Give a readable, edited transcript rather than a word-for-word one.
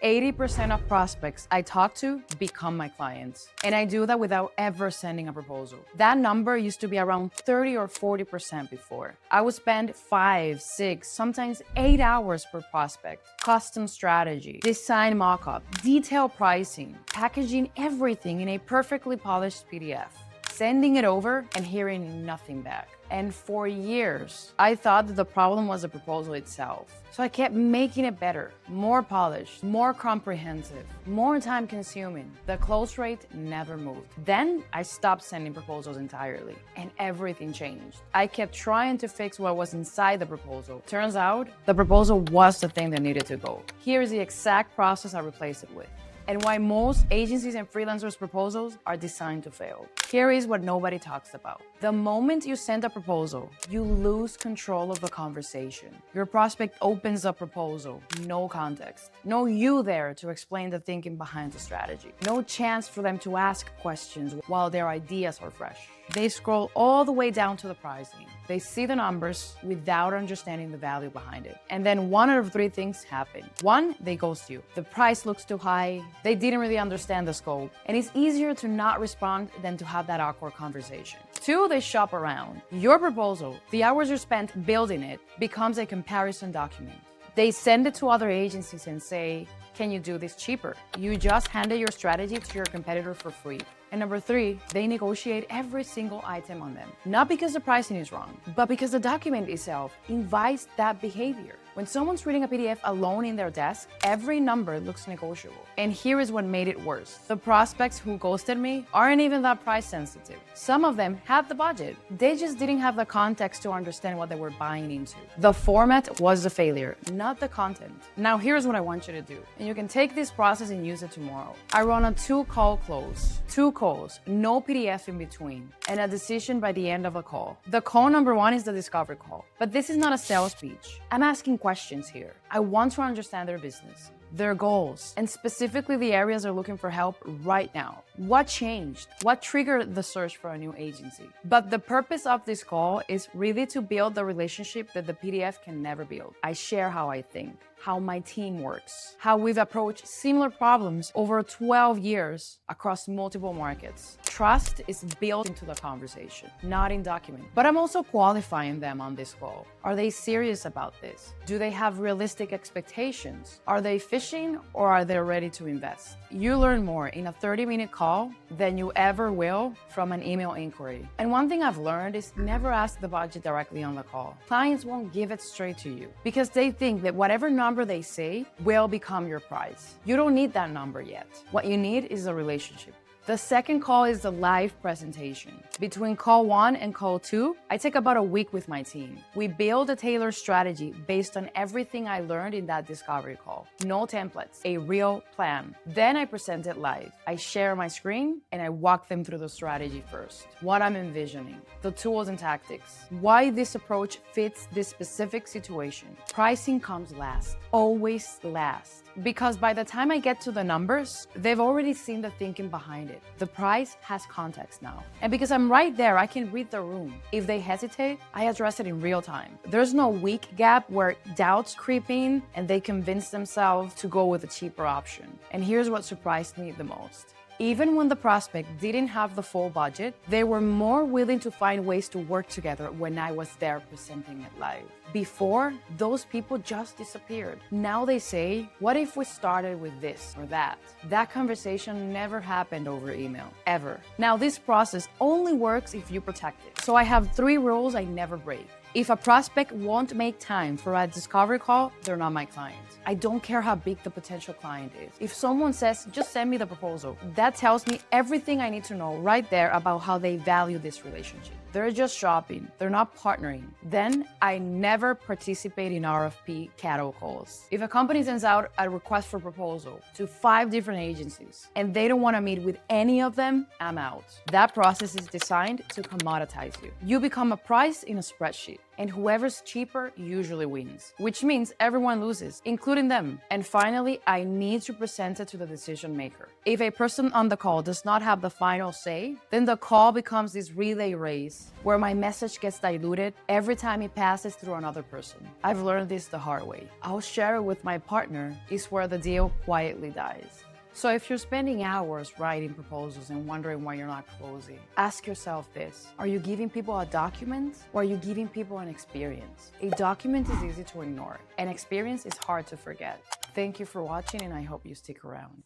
80% of prospects I talk to become my clients. And I do that without ever sending a proposal. That number used to be around 30 or 40% before. I would spend 5, 6, sometimes 8 hours per prospect. Custom strategy, design mockup, detailed pricing, packaging everything in a perfectly polished PDF, sending it over and hearing nothing back. And for years, I thought that the problem was the proposal itself. So I kept making it better, more polished, more comprehensive, more time consuming. The close rate never moved. Then I stopped sending proposals entirely and everything changed. I kept trying to fix what was inside the proposal. Turns out the proposal was the thing that needed to go. Here is the exact process I replaced it with, and why most agencies and freelancers' proposals are designed to fail. Here is what nobody talks about. The moment you send a proposal, you lose control of the conversation. Your prospect opens the proposal, no context. No you there to explain the thinking behind the strategy. No chance for them to ask questions while their ideas are fresh. They scroll all the way down to the pricing. They see the numbers without understanding the value behind it. And then one out of 3 things happen. 1, they ghost you. The price looks too high. They didn't really understand the scope. And it's easier to not respond than to have that awkward conversation. 2, they shop around. Your proposal, the hours you spent building it, becomes a comparison document. They send it to other agencies and say, can you do this cheaper? You just handed your strategy to your competitor for free. And number 3, they negotiate every single item on them. Not because the pricing is wrong, but because the document itself invites that behavior. When someone's reading a PDF alone in their desk, every number looks negotiable. And here is what made it worse. The prospects who ghosted me aren't even that price sensitive. Some of them had the budget. They just didn't have the context to understand what they were buying into. The format was the failure, not the content. Now here's what I want you to do. And you can take this process and use it tomorrow. I run a 2-call close. 2 calls, no PDF in between, and a decision by the end of a call. The call number 1 is the discovery call. But this is not a sales speech. I'm asking questions here. I want to understand their business, their goals, and specifically the areas they're looking for help right now. What changed? What triggered the search for a new agency? But the purpose of this call is really to build the relationship that the PDF can never build. I share how I think, how my team works, how we've approached similar problems over 12 years across multiple markets. Trust is built into the conversation, not in document. But I'm also qualifying them on this call. Are they serious about this? Do they have realistic expectations? Are they fishing or are they ready to invest? You learn more in a 30-minute call than you ever will from an email inquiry. And one thing I've learned is never ask the budget directly on the call. Clients won't give it straight to you because they think that whatever number they say will become your price. You don't need that number yet. What you need is a relationship. The second call is the live presentation. Between call 1 and call 2, I take about a week with my team. We build a tailored strategy based on everything I learned in that discovery call. No templates, a real plan. Then I present it live. I share my screen and I walk them through the strategy first. What I'm envisioning, the tools and tactics, why this approach fits this specific situation. Pricing comes last, always last. Because by the time I get to the numbers, they've already seen the thinking behind it. The price has context now. And because I'm right there, I can read the room. If they hesitate, I address it in real time. There's no week gap where doubts creep in and they convince themselves to go with a cheaper option. And here's what surprised me the most. Even when the prospect didn't have the full budget, they were more willing to find ways to work together when I was there presenting it live. Before, those people just disappeared. Now they say, what if we started with this or that? That conversation never happened over email, ever. Now this process only works if you protect it. So I have 3 rules I never break. If a prospect won't make time for a discovery call, they're not my client. I don't care how big the potential client is. If someone says, just send me the proposal, that tells me everything I need to know right there about how they value this relationship. They're just shopping. They're not partnering. Then I never participate in RFP cattle calls. If a company sends out a request for proposal to 5 different agencies and they don't want to meet with any of them, I'm out. That process is designed to commoditize you. You become a price in a spreadsheet. And whoever's cheaper usually wins, which means everyone loses, including them. And finally, I need to present it to the decision maker. If a person on the call does not have the final say, then the call becomes this relay race meetings where my message gets diluted every time it passes through another person. I've learned this the hard way. I'll share it with my partner is where the deal quietly dies. So if you're spending hours writing proposals and wondering why you're not closing, ask yourself this. Are you giving people a document or are you giving people an experience? A document is easy to ignore. An experience is hard to forget. Thank you for watching and I hope you stick around.